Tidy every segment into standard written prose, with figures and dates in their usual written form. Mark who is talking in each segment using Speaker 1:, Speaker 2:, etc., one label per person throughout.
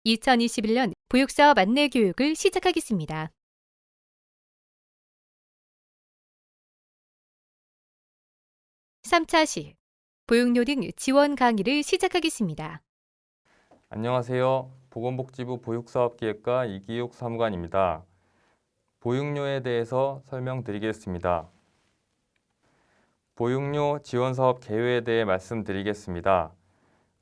Speaker 1: 2021년 보육사업 안내 교육을 시작하겠습니다. (3차) 시 보육료 등 지원 강의를 시작하겠습니다.
Speaker 2: 안녕하세요. 보건복지부 보육사업기획과 이기욱 사무관입니다. 보육료에 대해서 설명드리겠습니다. 보육료 지원사업 개요에 대해 말씀드리겠습니다.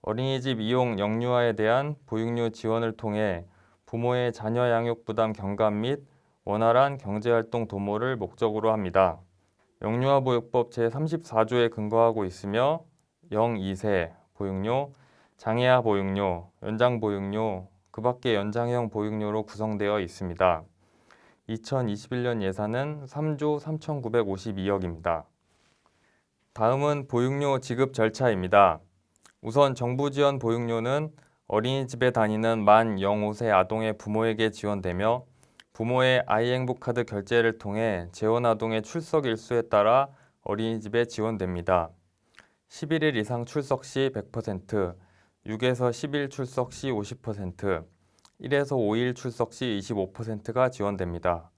Speaker 2: 어린이집 이용 영유아에 대한 보육료 지원을 통해 부모의 자녀 양육 부담 경감 및 원활한 경제활동 도모를 목적으로 합니다. 영유아보육법 제34조에 근거하고 있으며 0-2세 보육료, 장애아 보육료, 연장 보육료, 그 밖의 연장형 보육료로 구성되어 있습니다. 2021년 예산은 3조 3,952억입니다. 다음은 보육료 지급 절차입니다. 우선 정부 지원 보육료는 어린이집에 다니는 만 0~5세 아동의 부모에게 지원되며 부모의 아이행복카드 결제를 통해 재원 아동의 출석 일수에 따라 어린이집에 지원됩니다. 11일 이상 출석 시 100%, 6에서 10일 출석 시 50%, 1에서 5일 출석 시 25%가 지원됩니다.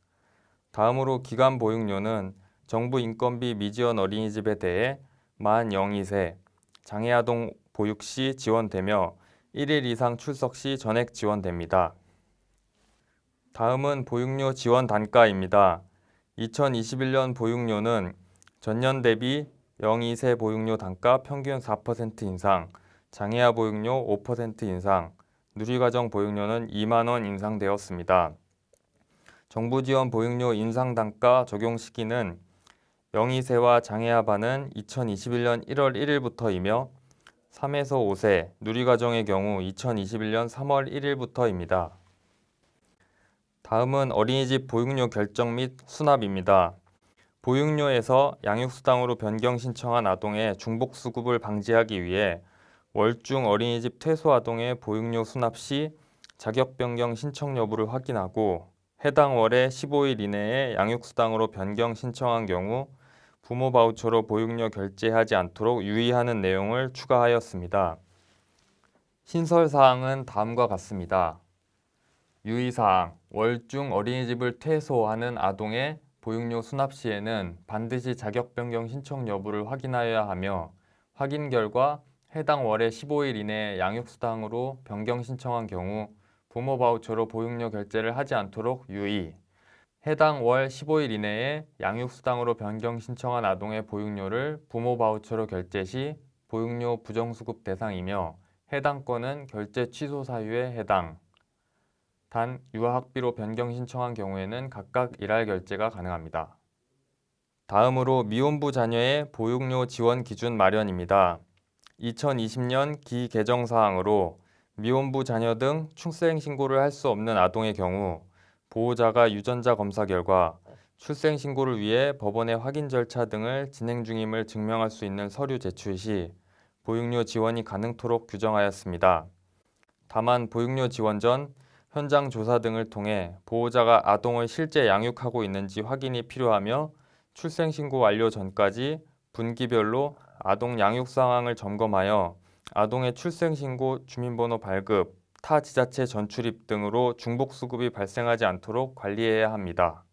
Speaker 2: 다음으로 기간 보육료는 정부 인건비 미지원 어린이집에 대해 만 0~2세, 장애아동 보육 시 지원되며 1일 이상 출석 시 전액 지원됩니다. 다음은 보육료 지원 단가입니다. 2021년 보육료는 전년 대비 0~2세 보육료 단가 평균 4% 인상, 장애아 보육료 5% 인상, 누리과정 보육료는 2만 원 인상되었습니다. 정부 지원 보육료 인상 단가 적용 시기는 0~2세와 장애아 반은 2021년 1월 1일부터이며 3에서 5세 누리과정의 경우 2021년 3월 1일부터입니다. 다음은 어린이집 보육료 결정 및 수납입니다. 보육료에서 양육수당으로 변경 신청한 아동의 중복수급을 방지하기 위해 월중 어린이집 퇴소 아동의 보육료 수납 시 자격 변경 신청 여부를 확인하고 해당 월의 15일 이내에 양육수당으로 변경 신청한 경우 부모 바우처로 보육료 결제하지 않도록 유의하는 내용을 추가하였습니다. 신설사항은 다음과 같습니다. 유의사항, 월중 어린이집을 퇴소하는 아동의 보육료 수납 시에는 반드시 자격 변경 신청 여부를 확인하여야 하며 확인 결과 해당 월의 15일 이내에 양육수당으로 변경 신청한 경우 부모 바우처로 보육료 결제를 하지 않도록 유의. 해당 월 15일 이내에 양육수당으로 변경 신청한 아동의 보육료를 부모 바우처로 결제 시 보육료 부정수급 대상이며 해당 건은 결제 취소 사유에 해당. 단, 유아학비로 변경 신청한 경우에는 각각 일할 결제가 가능합니다. 다음으로 미혼부 자녀의 보육료 지원 기준 마련입니다. 2020년 기개정사항으로 미혼부 자녀 등 출생신고를 할 수 없는 아동의 경우 보호자가 유전자 검사 결과 출생신고를 위해 법원의 확인 절차 등을 진행 중임을 증명할 수 있는 서류 제출 시 보육료 지원이 가능토록 규정하였습니다. 다만 보육료 지원 전 현장 조사 등을 통해 보호자가 아동을 실제 양육하고 있는지 확인이 필요하며 출생신고 완료 전까지 분기별로 아동 양육 상황을 점검하여 아동의 출생신고, 주민번호 발급, 타 지자체 전출입 등으로 중복수급이 발생하지 않도록 관리해야 합니다.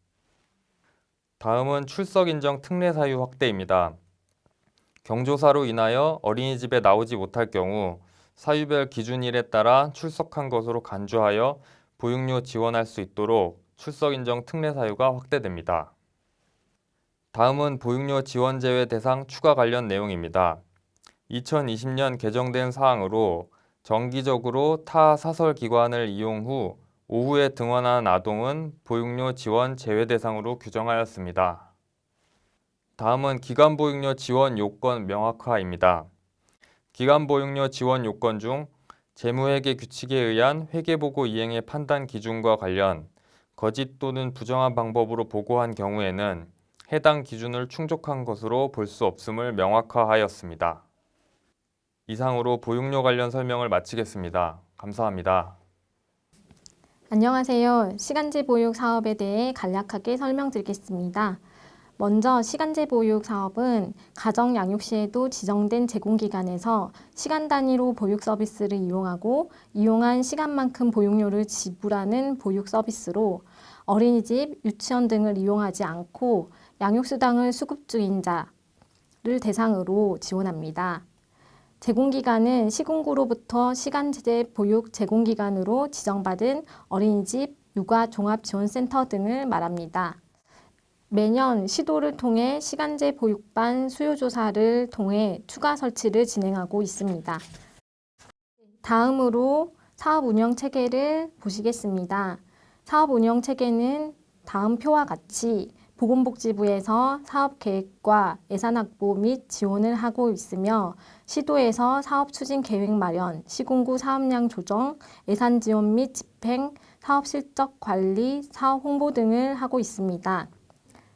Speaker 2: 다음은 출석인정 특례사유 확대입니다. 경조사로 인하여 어린이집에 나오지 못할 경우 사유별 기준일에 따라 출석한 것으로 간주하여 보육료 지원할 수 있도록 출석인정 특례사유가 확대됩니다. 다음은 보육료 지원 제외 대상 추가 관련 내용입니다. 2020년 개정된 사항으로 정기적으로 타 사설기관을 이용 후 오후에 등원한 아동은 보육료 지원 제외 대상으로 규정하였습니다. 다음은 기간보육료 지원 요건 명확화입니다. 기간보육료 지원 요건 중 재무회계 규칙에 의한 회계보고 이행의 판단 기준과 관련 거짓 또는 부정한 방법으로 보고한 경우에는 해당 기준을 충족한 것으로 볼 수 없음을 명확화하였습니다. 이상으로 보육료 관련 설명을 마치겠습니다. 감사합니다.
Speaker 3: 안녕하세요. 시간제 보육 사업에 대해 간략하게 설명드리겠습니다. 먼저 시간제 보육 사업은 가정 양육 시에도 지정된 제공기관에서 시간 단위로 보육 서비스를 이용하고 이용한 시간만큼 보육료를 지불하는 보육 서비스로 어린이집, 유치원 등을 이용하지 않고 양육수당을 수급 중인 자를 대상으로 지원합니다. 제공기관은 시군구로부터 시간제 보육 제공기관으로 지정받은 어린이집, 육아 종합지원센터 등을 말합니다. 매년 시도를 통해 시간제 보육반 수요조사를 통해 추가 설치를 진행하고 있습니다. 다음으로 사업 운영 체계를 보시겠습니다. 사업 운영 체계는 다음 표와 같이 보건복지부에서 사업 계획과 예산 확보 및 지원을 하고 있으며 시도에서 사업 추진 계획 마련, 시군구 사업량 조정, 예산 지원 및 집행, 사업 실적 관리, 사업 홍보 등을 하고 있습니다.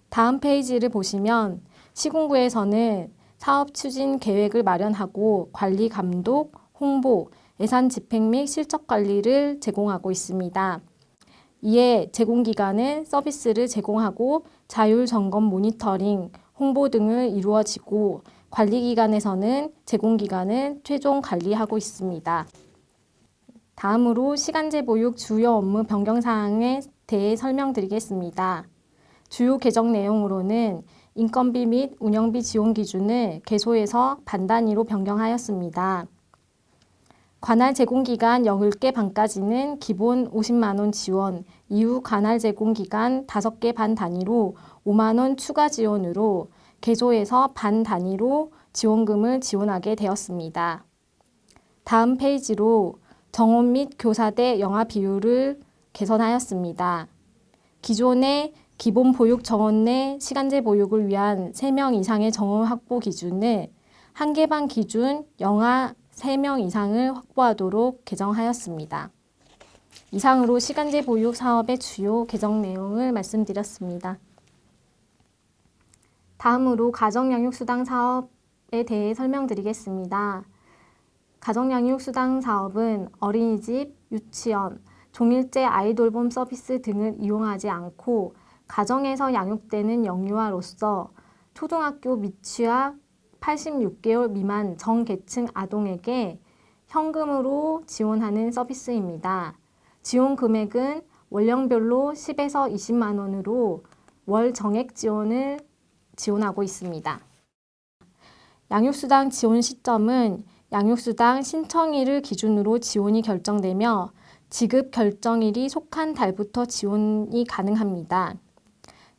Speaker 3: 다음 페이지를 보시면 시군구에서는 사업 추진 계획을 마련하고 관리 감독, 홍보, 예산 집행 및 실적 관리를 제공하고 있습니다. 이에 제공기관은 서비스를 제공하고 자율 점검 모니터링, 홍보 등을 이루어지고 관리기관에서는 제공기관을 최종 관리하고 있습니다. 다음으로 시간제 보육 주요 업무 변경 사항에 대해 설명드리겠습니다. 주요 개정 내용으로는 인건비 및 운영비 지원 기준을 개소에서 반 단위로 변경하였습니다. 관할 제공기간 10개 반까지는 기본 50만 원 지원, 이후 관할 제공기간 5개 반 단위로 5만 원 추가 지원으로 개소에서 반 단위로 지원금을 지원하게 되었습니다. 다음 페이지로 정원 및 교사대 영아 비율을 개선하였습니다. 기존의 기본 보육 정원 내 시간제 보육을 위한 3명 이상의 정원 확보 기준을 1개 반 기준 영아 3명 이상을 확보하도록 개정하였습니다. 이상으로 시간제 보육 사업의 주요 개정 내용을 말씀드렸습니다. 다음으로 가정양육수당 사업에 대해 설명드리겠습니다. 가정양육수당 사업은 어린이집, 유치원, 종일제 아이돌봄 서비스 등을 이용하지 않고 가정에서 양육되는 영유아로서 초등학교 미취학 86개월 미만 정계층 아동에게 현금으로 지원하는 서비스입니다. 지원 금액은 월령별로 10에서 20만 원으로 월 정액 지원을 지원하고 있습니다. 양육수당 지원 시점은 양육수당 신청일을 기준으로 지원이 결정되며 지급 결정일이 속한 달부터 지원이 가능합니다.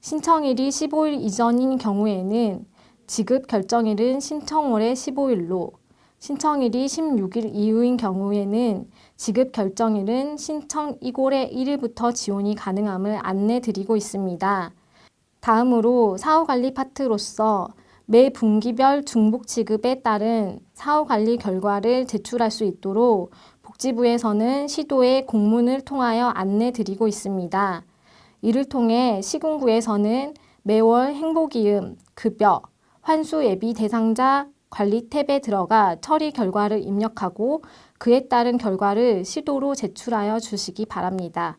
Speaker 3: 신청일이 15일 이전인 경우에는 지급 결정일은 신청월의 15일로, 신청일이 16일 이후인 경우에는 지급 결정일은 신청 이골의 1일부터 지원이 가능함을 안내드리고 있습니다. 다음으로 사후관리 파트로서 매 분기별 중복 지급에 따른 사후관리 결과를 제출할 수 있도록 복지부에서는 시도에 공문을 통하여 안내드리고 있습니다. 이를 통해 시군구에서는 매월 행보기금, 급여, 환수 예비 대상자 관리 탭에 들어가 처리 결과를 입력하고 그에 따른 결과를 시도로 제출하여 주시기 바랍니다.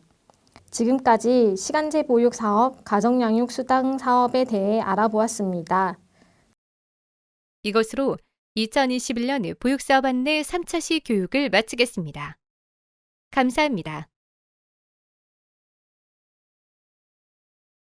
Speaker 3: 지금까지 시간제 보육 사업, 가정양육 수당 사업에 대해 알아보았습니다.
Speaker 1: 이것으로 2021년 보육사업 안내 3차시 교육을 마치겠습니다. 감사합니다.